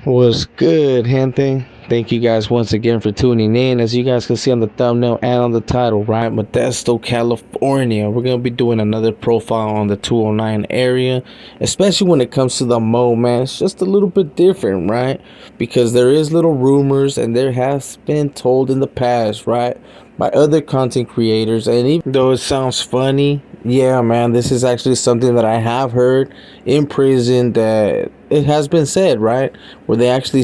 What's good, gente? Thank you guys once again for tuning in. As you guys can see on the thumbnail and on the title, right? Modesto, California. We're going to be doing another profile on the 209 area, especially when it comes to the Mo, man. It's just a little bit different, right? Because there is little rumors and there has been told in the past, right? By other content creators. And even though it sounds funny, yeah, man, this is actually something that I have heard in prison that it has been said, right? Where they actually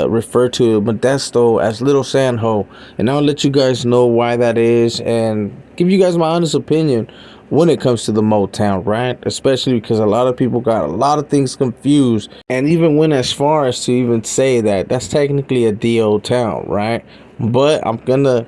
refer to Modesto as Little San Ho. And I'll let you guys know why that is and give you guys my honest opinion when it comes to the Motown, right? Especially because a lot of people got a lot of things confused and even went as far as to even say that that's technically a DO town, right? But I'm gonna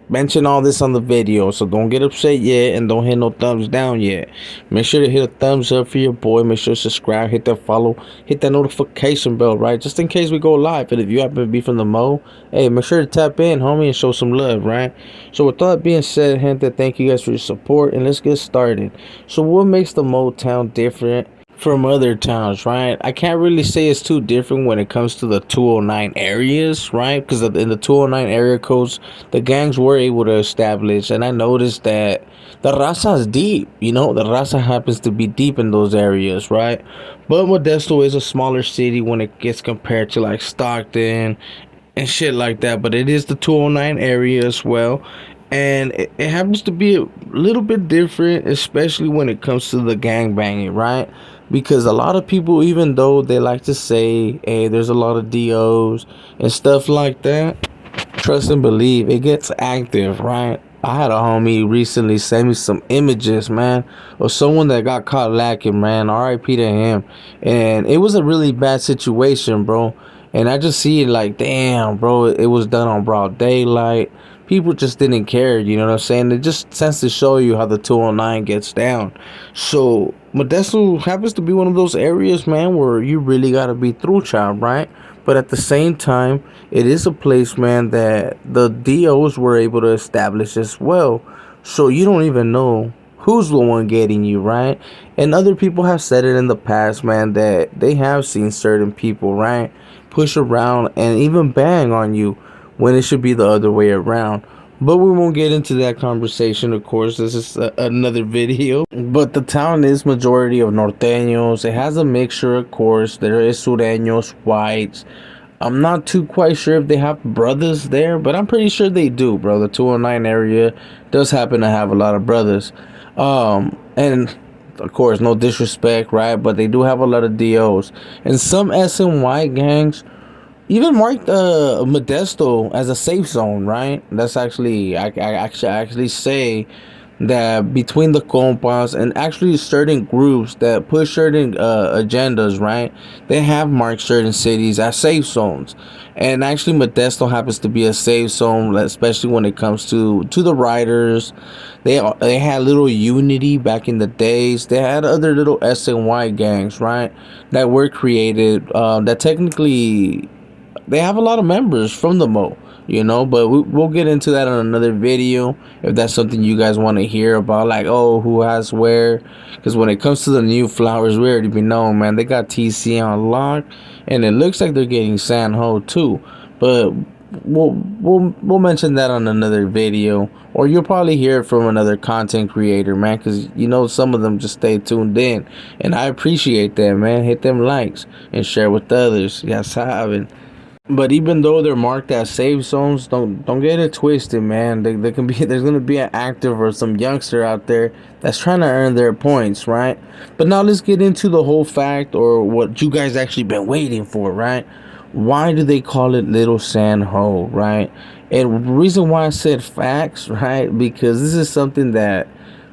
mention all this on the video, so don't get upset yet and don't hit no thumbs down yet. Make sure to hit a thumbs up for your boy. Make sure to subscribe, hit that follow, hit that notification bell, right? Just in case we go live. And if you happen to be from the Mo, hey, make sure to tap in, homie, and show some love, right? So with that being said, gente, thank you guys for your support and let's get started. So what makes the Motown different from other towns, right? I can't really say it's too different when it comes to the 209 areas, right? Because in the 209 area codes, the gangs were able to establish, and I noticed that the raza is deep. The raza happens to be deep in those areas, right? But Modesto is a smaller city when it gets compared to like Stockton and shit like that. But it is the 209 area as well. And it happens to be a little bit different, especially when it comes to the gang banging, right? Because a lot of people, even though they like to say, hey, there's a lot of DOs and stuff like that, trust and believe, it gets active, right? I had a homie recently send me some images, man, of someone that got caught lacking, man. RIP to him. And it was a really bad situation, bro. And I just see it like, damn, bro, it was done on broad daylight. People just didn't care, you know what I'm saying? It just tends to show you how the 209 gets down. So, Modesto happens to be one of those areas, man, where you really gotta be through child, right? But at the same time, it is a place, man, that the DOs were able to establish as well. So you don't even know who's the one getting you, right? And other people have said it in the past, man, that they have seen certain people, right, push around and even bang on you when it should be the other way around. But we won't get into that conversation, of course. This is another video. But the town is majority of norteños. It has a mixture, of course. There is sureños, whites. I'm not too quite sure if they have brothers there, but I'm pretty sure they do, bro. The 209 area does happen to have a lot of brothers. And of course, no disrespect, right? But they do have a lot of DOs. And some SNY gangs even marked Modesto as a safe zone, right? That's actually I actually say that between the compas and actually certain groups that push certain agendas, right? They have marked certain cities as safe zones, and actually Modesto happens to be a safe zone, especially when it comes to the riders. They had little unity back in the days. They had other little SNY gangs, right? That were created that technically they have a lot of members from the Mo, but we'll get into that on another video if that's something you guys want to hear about, like, oh, who has where. Because when it comes to the new flowers, we already be known, man. They got TC on lock, and it looks like they're getting San Ho too. But we'll mention that on another video, or you'll probably hear it from another content creator, man, because some of them just stay tuned in, and I appreciate that, man. Hit them likes and share with others. Yes, I haven't. But even though they're marked as safe zones, don't get it twisted, man. They can be there's gonna be an active or some youngster out there that's trying to earn their points, right? But now let's get into the whole fact, or what you guys actually been waiting for, right? Why do they call it Little San Ho, right? And the reason why I said facts, right? Because this is something that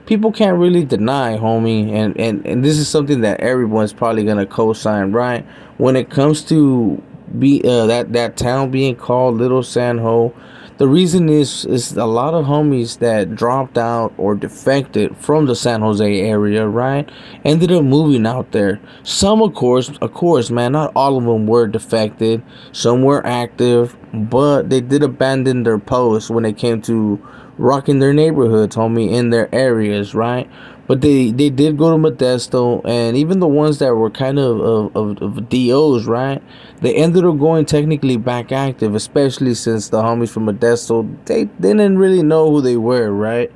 people can't really deny, homie, and this is something that everyone's probably gonna co-sign, right? When it comes to that town being called Little San Ho, The reason is a lot of homies that dropped out or defected from the San Jose area, right? Ended up moving out there. Some, of course, man, not all of them were defected. Some were active, but they did abandon their posts when it came to rocking their neighborhoods, homie, in their areas, right? But they did go to Modesto, and even the ones that were kind of DOs, right? They ended up going technically back active, especially since the homies from Modesto, they didn't really know who they were, right?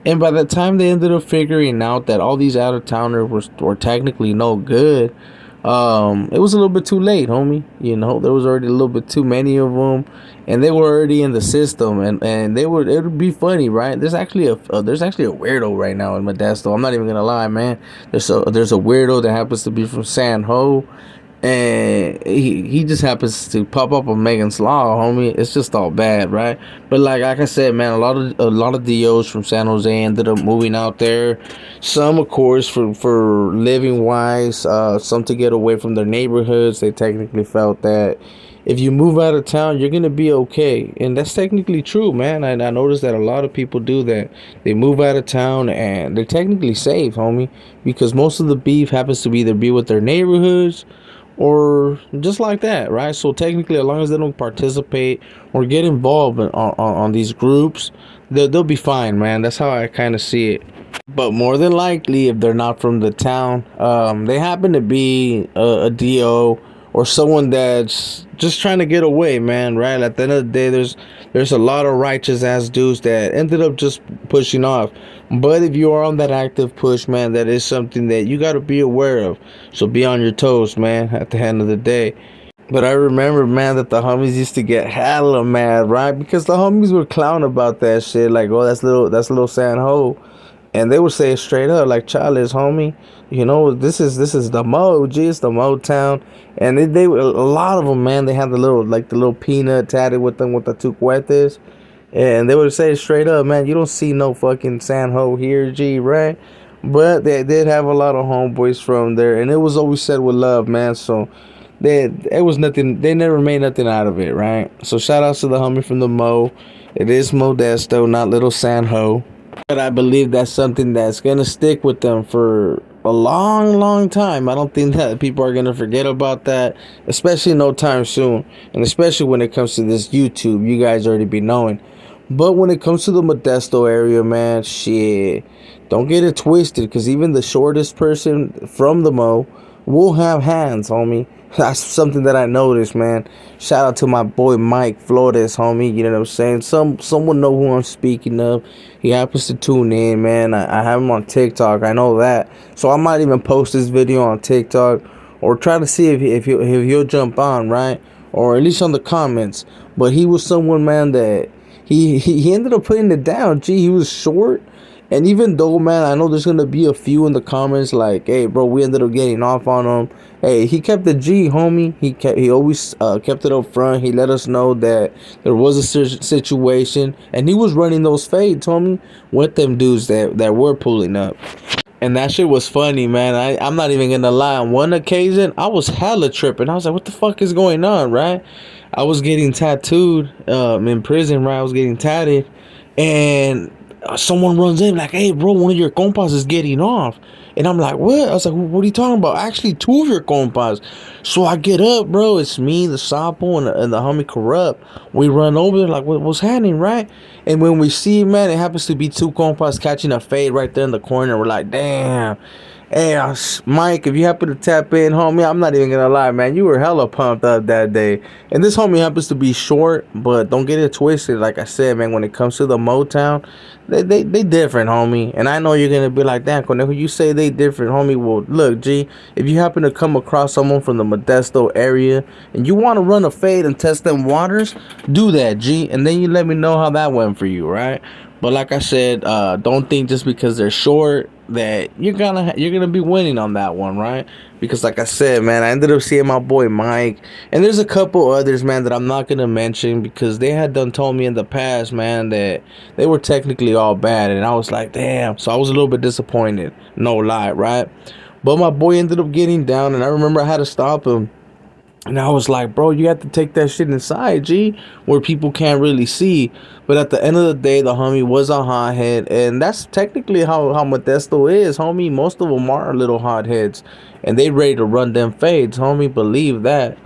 And by the time they ended up figuring out that all these out of towners were technically no good, it was a little bit too late, homie. You know, there was already a little bit too many of them, and they were already in the system, and they would it would be funny, right? There's actually a weirdo right now in Modesto. I'm not even gonna lie, man. There's a weirdo that happens to be from San Ho, and he just happens to pop up on Megan's Law, homie. It's just all bad, right? But like I said, man, a lot of DOs from San Jose ended up moving out there. Some, of course, for living wise, some to get away from their neighborhoods. They technically felt that if you move out of town, you're gonna be okay, and that's technically true, man. I noticed that a lot of people do that. They move out of town and they're technically safe, homie, because most of the beef happens to either be with their neighborhoods or just like that, right? So technically, as long as they don't participate or get involved on these groups, they'll be fine, man. That's how I kind of see it. But more than likely, if they're not from the town, they happen to be a DO or someone that's just trying to get away, man. Right? At the end of the day, there's a lot of righteous ass dudes that ended up just pushing off. But if you are on that active push, man, that is something that you got to be aware of. So be on your toes, man. At the end of the day. But I remember, man, that the homies used to get hella mad, right? Because the homies would clown about that shit, like, oh, that's little San Ho, and they would say it straight up, like, Charles, homie, this is the Mo, G, it's the Motown, and they a lot of them, man, they had the little peanut tatted with them with the two cuetes, and they would say straight up, man, you don't see no fucking San Ho here, G, right? But they did have a lot of homeboys from there, and it was always said with love, man. So it was nothing. They never made nothing out of it, right? So shout outs to the homie from the Mo. It is Modesto, not Little San Ho. But I believe that's something that's gonna stick with them for a long, long time. I don't think that people are gonna forget about that, especially no time soon, and especially when it comes to this YouTube. You guys already be knowing. But when it comes to the Modesto area, man, shit, don't get it twisted, because even the shortest person from the Mo will have hands, homie. That's something that I noticed, man. Shout out to my boy Mike Flores, homie. You know what I'm saying? Someone know who I'm speaking of. He happens to tune in, man. I have him on TikTok. I know that. So I might even post this video on TikTok or try to see if he'll jump on, right? Or at least on the comments. But he was someone, man, that he ended up putting it down. Gee, he was short. And even though, man, I know there's gonna be a few in the comments like, "Hey, bro, we ended up getting off on him." Hey, he kept the G, homie. He always kept it up front. He let us know that there was a situation, and he was running those fades, homie, with them dudes that were pulling up. And that shit was funny, man. I'm not even gonna lie. On one occasion, I was hella tripping. I was like, "What the fuck is going on?" Right? I was getting tattooed in prison, right? I was getting tatted, and someone runs in like, "Hey, bro, one of your compas is getting off." And I'm like, "What?" I was like, "What are you talking about?" Actually, two of your compas. So I get up, bro. It's me, the Sapo, and the homie Corrupt. We run over there like, what's happening, right? And when we see, man, it happens to be two compas catching a fade right there in the corner. We're like, damn. Hey, Mike, if you happen to tap in, homie, I'm not even gonna lie, man. You were hella pumped up that day. And this homie happens to be short, but don't get it twisted. Like I said, man, when it comes to the Motown, they different, homie. And I know you're gonna be like, damn, when you say they different, homie. Well, look, G, if you happen to come across someone from the Modesto area and you want to run a fade and test them waters, do that, G. And then you let me know how that went for you, right? But like I said, don't think just because they're short that you're gonna be winning on that one, right? Because like I said, man, I ended up seeing my boy Mike, and there's a couple others, man, that I'm not gonna mention because they had done told me in the past, man, that they were technically all bad, and I was like, damn. So I was a little bit disappointed, no lie, right? But my boy ended up getting down, and I remember I had to stop him. And I was like, bro, you have to take that shit inside, G, where people can't really see. But at the end of the day, the homie was a hothead, and that's technically how Modesto is, homie. Most of them are little hotheads, and they ready to run them fades, homie. Believe that.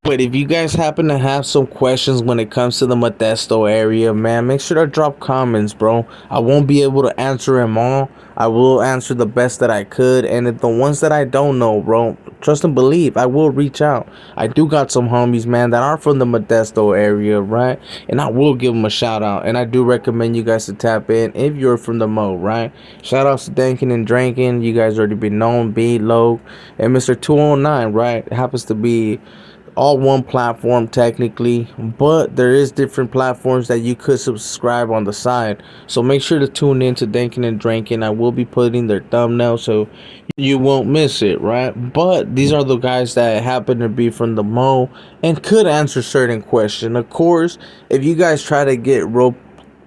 But if you guys happen to have some questions when it comes to the Modesto area, man, make sure to drop comments, bro. I won't be able to answer them all. I will answer the best that I could, and if the ones that I don't know, bro, trust and believe, I will reach out. I do got some homies, man, that are from the Modesto area, right? And I will give them a shout out, and I do recommend you guys to tap in if you're from the Mo, right? Shout outs to Dankin and Drankin. You guys already been known, B, Low, and Mr. 209, right? It happens to be all one platform technically, but there is different platforms that you could subscribe on the side, so make sure to tune in to Dankin and Drankin. I will be putting their thumbnail so you won't miss it, right? But these are the guys that happen to be from the Mo and could answer certain questions. Of course, if you guys try to get real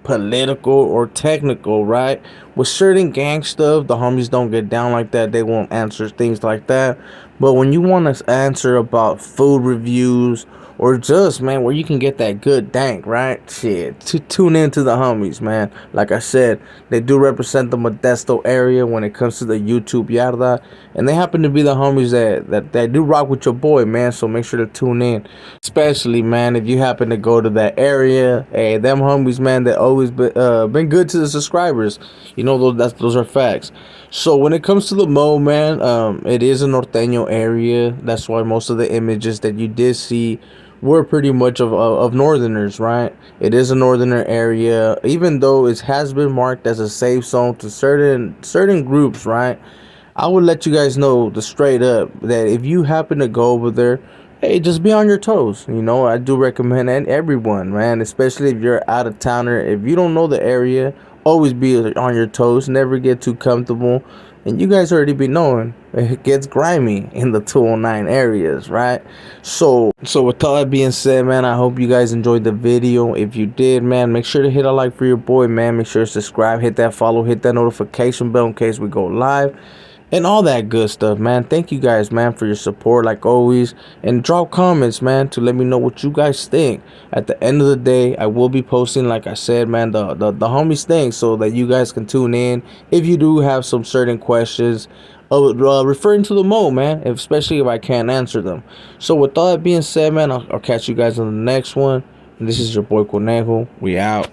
political or technical, right? With certain gang stuff, the homies don't get down like that. They won't answer things like that. But when you want to answer about food reviews or just, man, where you can get that good dank, right? Shit, to tune into the homies, man. Like I said, they do represent the Modesto area when it comes to the YouTube yarda, and they happen to be the homies that do rock with your boy, man. So make sure to tune in, especially, man, if you happen to go to that area. Hey, them homies, man, they always been good to the subscribers. You know, those are facts. So when it comes to the Mo, man, it is a norteño area. That's why most of the images that you did see were pretty much of northerners, right? It is a northerner area, even though it has been marked as a safe zone to certain groups, right? I would let you guys know the straight up that if you happen to go over there, hey, just be on your toes. You know, I do recommend everyone, man, especially if you're out of towner. If you don't know the area, always be on your toes. Never get too comfortable. And you guys already be knowing it gets grimy in the 209 areas, right? So with all that being said, man, I hope you guys enjoyed the video. If you did, man, make sure to hit a like for your boy, man. Make sure to subscribe, hit that follow, hit that notification bell in case we go live, and all that good stuff, man. Thank you guys, man, for your support like always, and drop comments, man, to let me know what you guys think. At the end of the day, I will be posting, like I said, man, the homies thing, so that you guys can tune in if you do have some certain questions referring to the Mo, man, especially if I can't answer them. So with all that being said, man, I'll catch you guys on the next one, and this is your boy Conejo. We out.